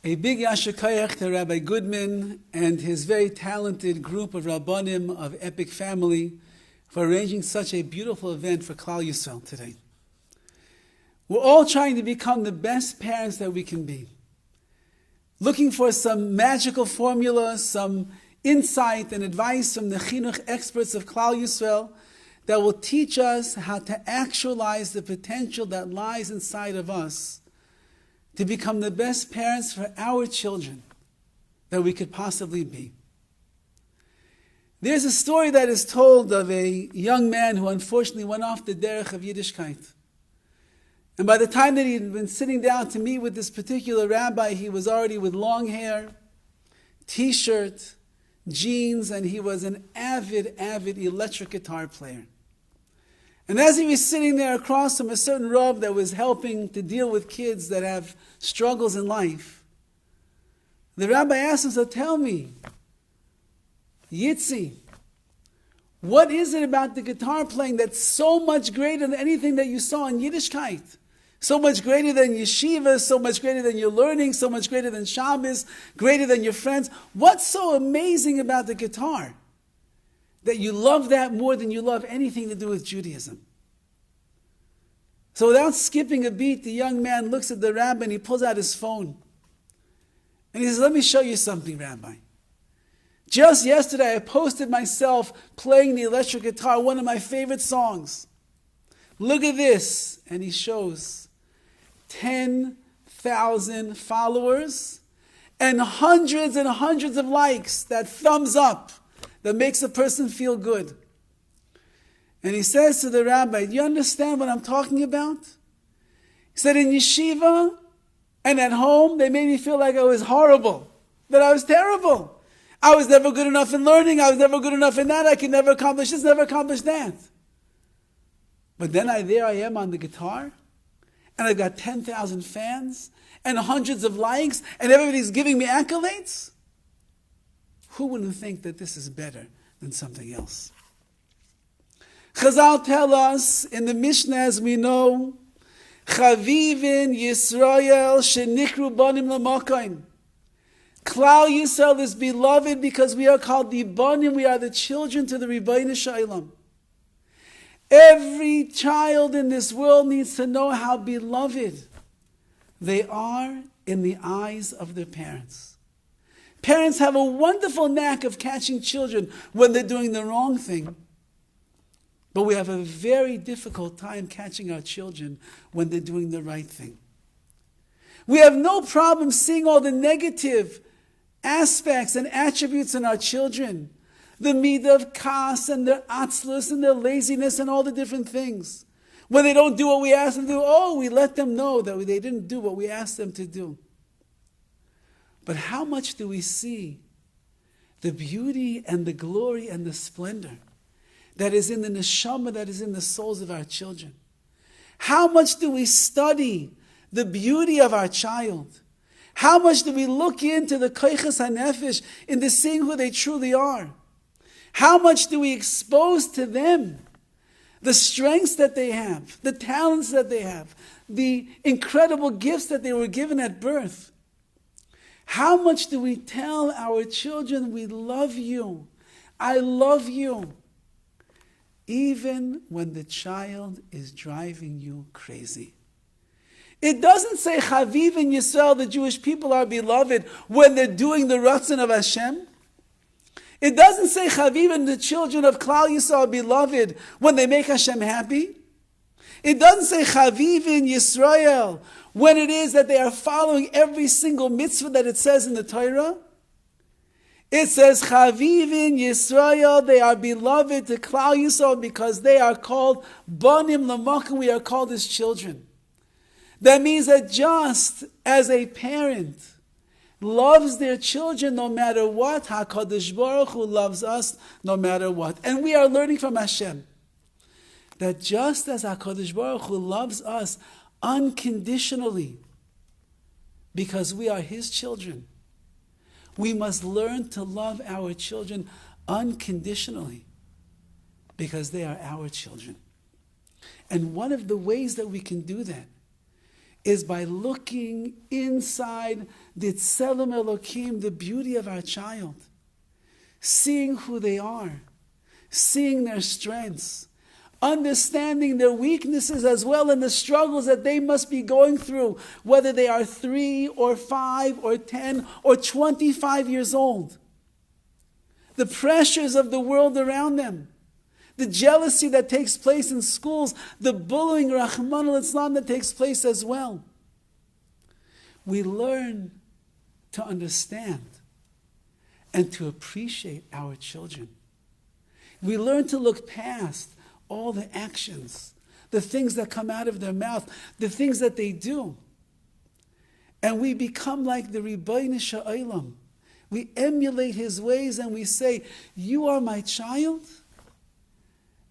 A big yasher koyach to Rabbi Goodman and his very talented group of Rabbanim of Epic Family for arranging such a beautiful event for Klal Yisrael today. We're all trying to become the best parents that we can be. Looking for some magical formula, some insight and advice from the chinuch experts of Klal Yisrael that will teach us how to actualize the potential that lies inside of us to become the best parents for our children that we could possibly be. There's a story that is told of a young man who unfortunately went off the derech of Yiddishkeit. And by the time that he had been sitting down to meet with this particular rabbi, he was already with long hair, t-shirt, jeans, and he was an avid electric guitar player. And as he was sitting there across from a certain Rav that was helping to deal with kids that have struggles in life, the rabbi asked him, so tell me, Yitzi, what is it about the guitar playing that's so much greater than anything that you saw in Yiddishkeit? So much greater than yeshiva, so much greater than your learning, so much greater than Shabbos, greater than your friends. What's so amazing about the guitar that you love that more than you love anything to do with Judaism? So without skipping a beat, the young man looks at the rabbi and he pulls out his phone. And he says, let me show you something, Rabbi. Just yesterday I posted myself playing the electric guitar, one of my favorite songs. Look at this. And he shows 10,000 followers and hundreds of likes, that thumbs up that makes a person feel good. And he says to the rabbi, do you understand what I'm talking about? He said, in yeshiva and at home, they made me feel like I was horrible, that I was terrible. I was never good enough in learning. I was never good enough in that. I could never accomplish this, never accomplish that. But then there I am on the guitar, and I've got 10,000 fans, and hundreds of likes, and everybody's giving me accolades. Who wouldn't think that this is better than something else? Chazal tell us in the Mishnah, as we know, Chavivin Yisrael shenikru banim l'makom. Klal Yisrael is beloved because we are called the banim, we are the children to the Ribbono Shel Olam. Every child in this world needs to know how beloved they are in the eyes of their parents. Parents have a wonderful knack of catching children when they're doing the wrong thing. But we have a very difficult time catching our children when they're doing the right thing. We have no problem seeing all the negative aspects and attributes in our children. The midah of kas and their atzlus and their laziness and all the different things. When they don't do what we ask them to do, we let them know that they didn't do what we asked them to do. But how much do we see the beauty and the glory and the splendor that is in the neshama, that is in the souls of our children? How much do we study the beauty of our child? How much do we look into the koiches hanefesh, into seeing who they truly are? How much do we expose to them the strengths that they have, the talents that they have, the incredible gifts that they were given at birth? How much do we tell our children, we love you, I love you, even when the child is driving you crazy? It doesn't say Chaviv in Yisrael, the Jewish people are beloved when they're doing the ratzon of Hashem. It doesn't say Chaviv and the children of Klal Yisrael are beloved when they make Hashem happy. It doesn't say Chaviv in Yisrael when it is that they are following every single mitzvah that it says in the Torah. It says Chaviv in Yisrael, they are beloved to Klal Yisrael because they are called Banim L'makom, we are called as children. That means that just as a parent loves their children no matter what, HaKadosh Baruch Hu loves us no matter what. And we are learning from Hashem that just as HaKadosh Baruch Hu loves us unconditionally because we are His children, we must learn to love our children unconditionally because they are our children. And one of the ways that we can do that is by looking inside the Tselem Elokim, the beauty of our child, seeing who they are, seeing their strengths, understanding their weaknesses as well and the struggles that they must be going through, whether they are 3 or 5 or 10 or 25 years old. The pressures of the world around them, the jealousy that takes place in schools, the bullying, Rahman al-Islam, that takes place as well. We learn to understand and to appreciate our children. We learn to look past all the actions, the things that come out of their mouth, the things that they do. And we become like the Ribono Shel Olam. We emulate his ways and we say, you are my child,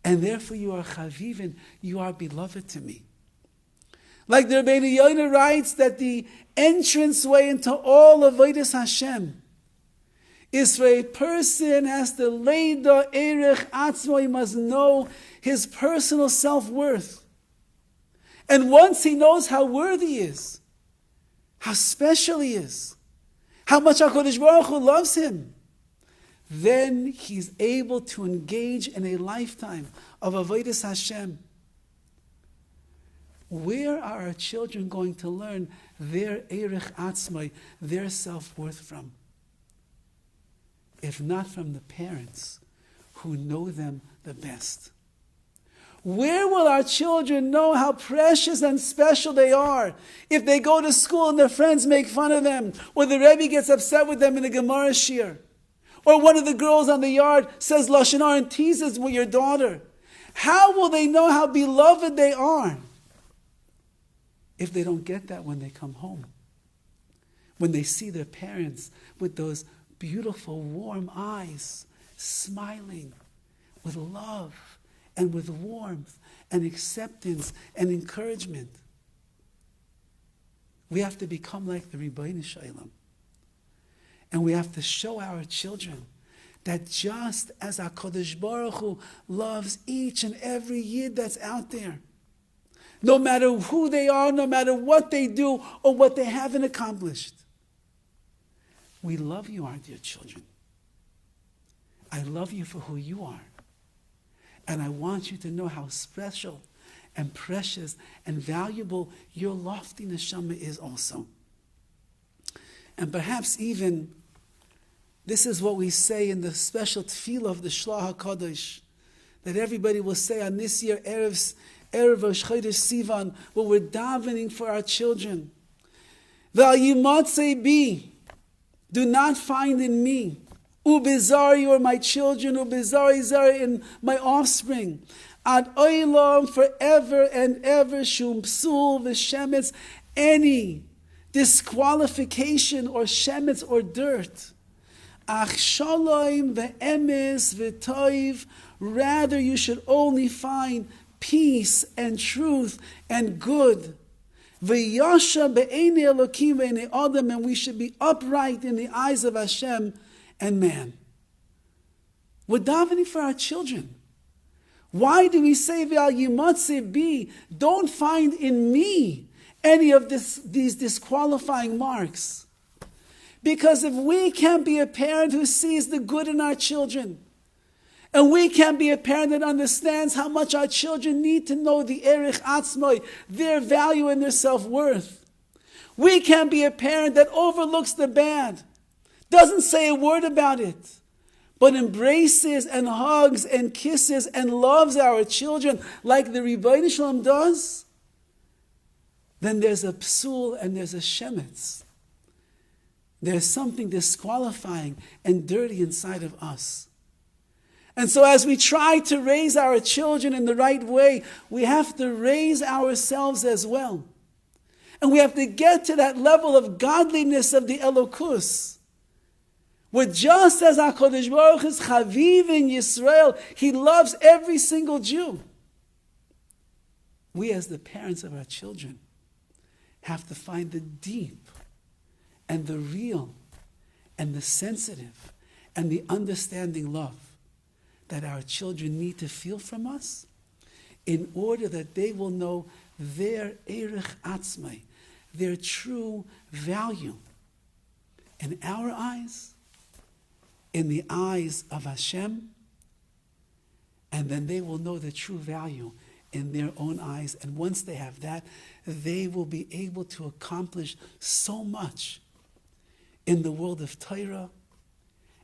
and therefore you are chavivin, you are beloved to me. Like the Rabbi Yonah writes that the entranceway into all of Avodas Hashem is for a person has to leida erech atzmo, he must know his personal self-worth. And once he knows how worthy he is, how special he is, how much HaKadosh Baruch Hu loves him, then he's able to engage in a lifetime of Avodas Hashem. Where are our children going to learn their erech atzmai, their self-worth from? If not from the parents who know them the best. Where will our children know how precious and special they are if they go to school and their friends make fun of them, or the Rabbi gets upset with them in a Gemara shir, or one of the girls on the yard says Lashon Hara and teases with your daughter? How will they know how beloved they are if they don't get that when they come home? When they see their parents with those beautiful, warm eyes, smiling with love and with warmth and acceptance and encouragement. We have to become like the Ribono Shel Olam. And we have to show our children that just as HaKadosh Baruch Hu loves each and every Yid that's out there, no matter who they are, no matter what they do or what they haven't accomplished, we love you, our dear children. I love you for who you are. And I want you to know how special and precious and valuable your lofty neshama is also. And perhaps even, this is what we say in the special tefillah of the Shlah HaKadosh, that everybody will say on this year, Erev Rosh Chodesh Sivan, what we're davening for our children. V'al yimatzei bi, do not find in me, ubizari, or my children, ubizari zari, in my offspring, ad olam, forever and ever, shum psul v'shemetz, any disqualification or shemetz or dirt. Ach shalom ve'emes v'toiv, rather you should only find peace and truth and good. V'yasha be'enei Elokim ve'enei Adam, and we should be upright in the eyes of Hashem and man. We're davening for our children. Why do we say V'al yimatzeh bi? Don't find in me any of these disqualifying marks. Because if we can't be a parent who sees the good in our children, and we can't be a parent that understands how much our children need to know the erech atzmai, their value and their self-worth. We can't be a parent that overlooks the bad, doesn't say a word about it, but embraces and hugs and kisses and loves our children like the Ribono Shel Olam does. Then there's a psul and there's a shemetz. There's something disqualifying and dirty inside of us. And so as we try to raise our children in the right way, we have to raise ourselves as well. And we have to get to that level of godliness of the Elokus, where just as HaKadosh Baruch Hu is Chaviv in Yisrael, He loves every single Jew. We as the parents of our children have to find the deep and the real and the sensitive and the understanding love that our children need to feel from us in order that they will know their erech atzmai, their true value in our eyes, in the eyes of Hashem, and then they will know the true value in their own eyes. And once they have that, they will be able to accomplish so much in the world of Torah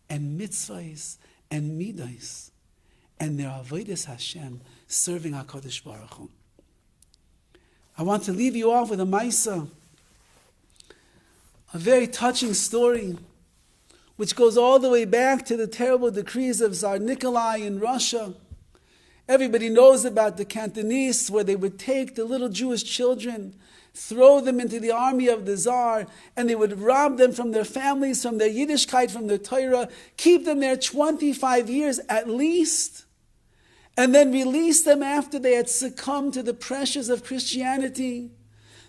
and mitzvahs and midas and their avodas Hashem, serving HaKadosh Baruch Hu. I want to leave you off with a Maisa, a very touching story, which goes all the way back to the terrible decrees of Tsar Nikolai in Russia. Everybody knows about the Cantonists, where they would take the little Jewish children, throw them into the army of the Tsar, and they would rob them from their families, from their Yiddishkeit, from their Torah, keep them there 25 years at least, and then release them after they had succumbed to the pressures of Christianity.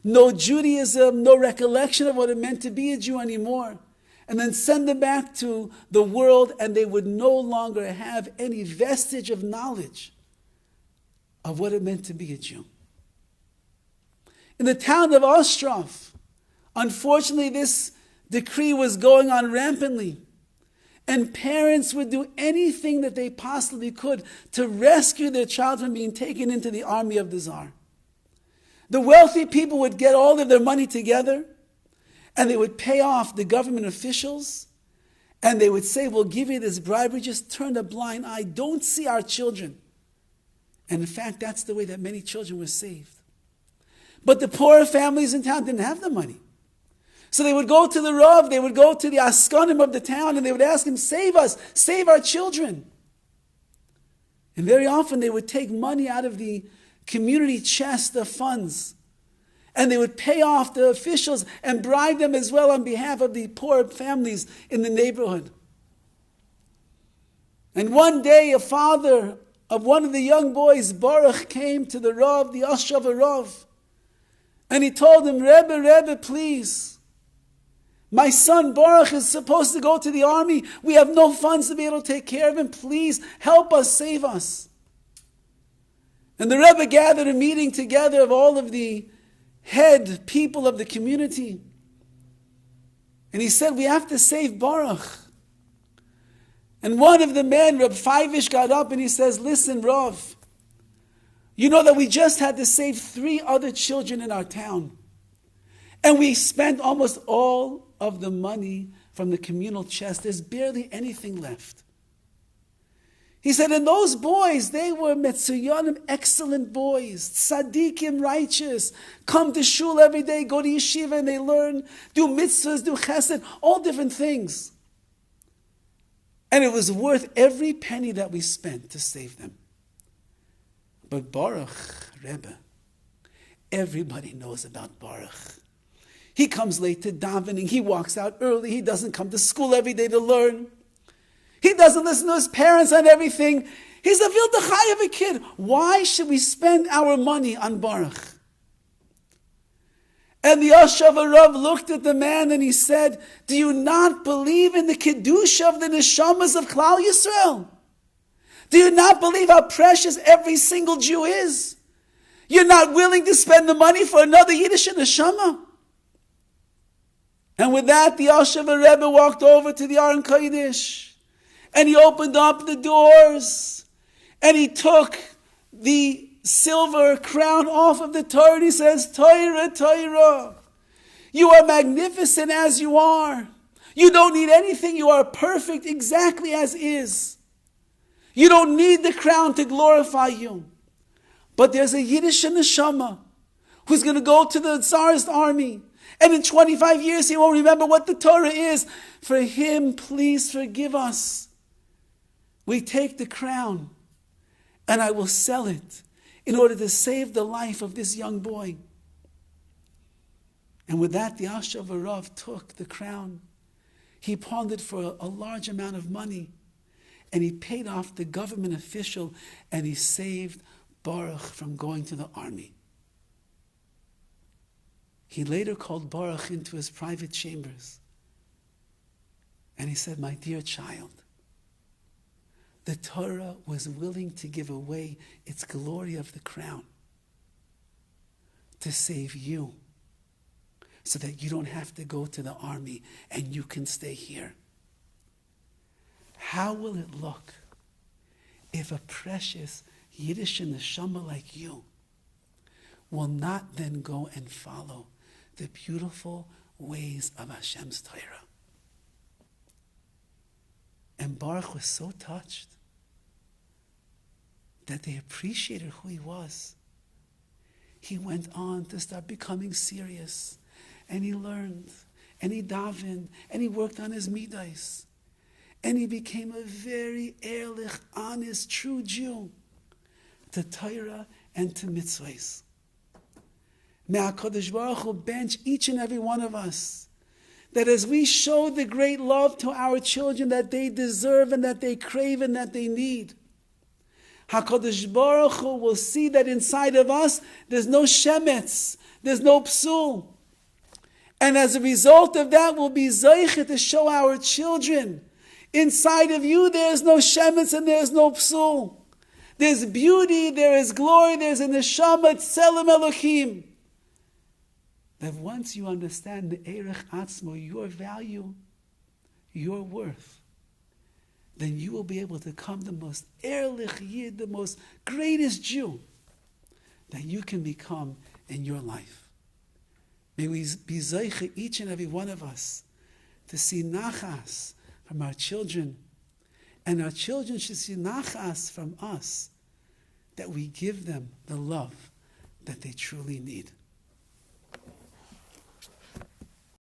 No Judaism, no recollection of what it meant to be a Jew anymore. And then send them back to the world, and they would no longer have any vestige of knowledge of what it meant to be a Jew. In the town of Ostrov, unfortunately, this decree was going on rampantly, and parents would do anything that they possibly could to rescue their child from being taken into the army of the Tsar. The wealthy people would get all of their money together, and they would pay off the government officials, and they would say, we'll give you this bribery, just turn a blind eye, don't see our children. And in fact, that's the way that many children were saved. But the poorer families in town didn't have the money. So they would go to the Rav, they would go to the Askanim of the town, and they would ask him, save us, save our children. And very often they would take money out of the community chest of funds, and they would pay off the officials and bribe them as well on behalf of the poor families in the neighborhood. And one day a father of one of the young boys, Baruch, came to the Rav, the Ostrov Rav, and he told him, Rebbe, please, my son Baruch is supposed to go to the army. We have no funds to be able to take care of him. Please help us, save us. And the Rebbe gathered a meeting together of all of the head people of the community. And he said, we have to save Baruch. And one of the men, Reb Feivish, got up and he says, listen, Rav, you know that we just had to save 3 other children in our town. And we spent almost all of the money from the communal chest. There's barely anything left. He said, and those boys, they were Metzuyanim, excellent boys, tzaddikim, righteous, come to shul every day, go to yeshiva and they learn, do mitzvahs, do chesed, all different things. And it was worth every penny that we spent to save them. But Baruch, Rebbe, everybody knows about Baruch. He comes late to davening, he walks out early, he doesn't come to school every day to learn. He doesn't listen to his parents on everything. He's a Vildachai of a kid. Why should we spend our money on Baruch? And the Ostrov Rav looked at the man and he said, do you not believe in the Kedusha of the Neshamas of Klal Yisrael? Do you not believe how precious every single Jew is? You're not willing to spend the money for another Yiddish Neshama? And with that, the Ostrov Rebbe walked over to the Aron Kodesh. And he opened up the doors, and he took the silver crown off of the Torah, and he says, Torah, Torah, you are magnificent as you are. You don't need anything. You are perfect exactly as is. You don't need the crown to glorify you. But there's a Yiddish neshama who's going to go to the Tsarist army, and in 25 years he won't remember what the Torah is. For him, please forgive us. We take the crown, and I will sell it in order to save the life of this young boy. And with that, the Ostrov Rav took the crown. He pawned it for a large amount of money, and he paid off the government official, and he saved Baruch from going to the army. He later called Baruch into his private chambers, and he said, my dear child, the Torah was willing to give away its glory of the crown to save you so that you don't have to go to the army and you can stay here. How will it look if a precious Yiddish neshama like you will not then go and follow the beautiful ways of Hashem's Torah? And Baruch was so touched that they appreciated who he was. He went on to start becoming serious, and he learned, and he davened, and he worked on his midas, and he became a very ehrlich, honest, true Jew to Torah and to mitzvahs. May HaKadosh Baruch Hu bench each and every one of us, that as we show the great love to our children that they deserve and that they crave and that they need, HaKadosh Baruch Hu will see that inside of us there's no shemetz, there's no psul. And as a result of that, we'll be zeiche to show our children, inside of you there's no shemetz and there's no psul. There's beauty, there is glory, there's a neshama, tzelem Elohim. That once you understand the Erech Atzmo, your value, your worth, then you will be able to become the most Ehrlich Yid, the most greatest Jew that you can become in your life. May we be zeiche, each and every one of us, to see nachas from our children, and our children should see nachas from us, that we give them the love that they truly need.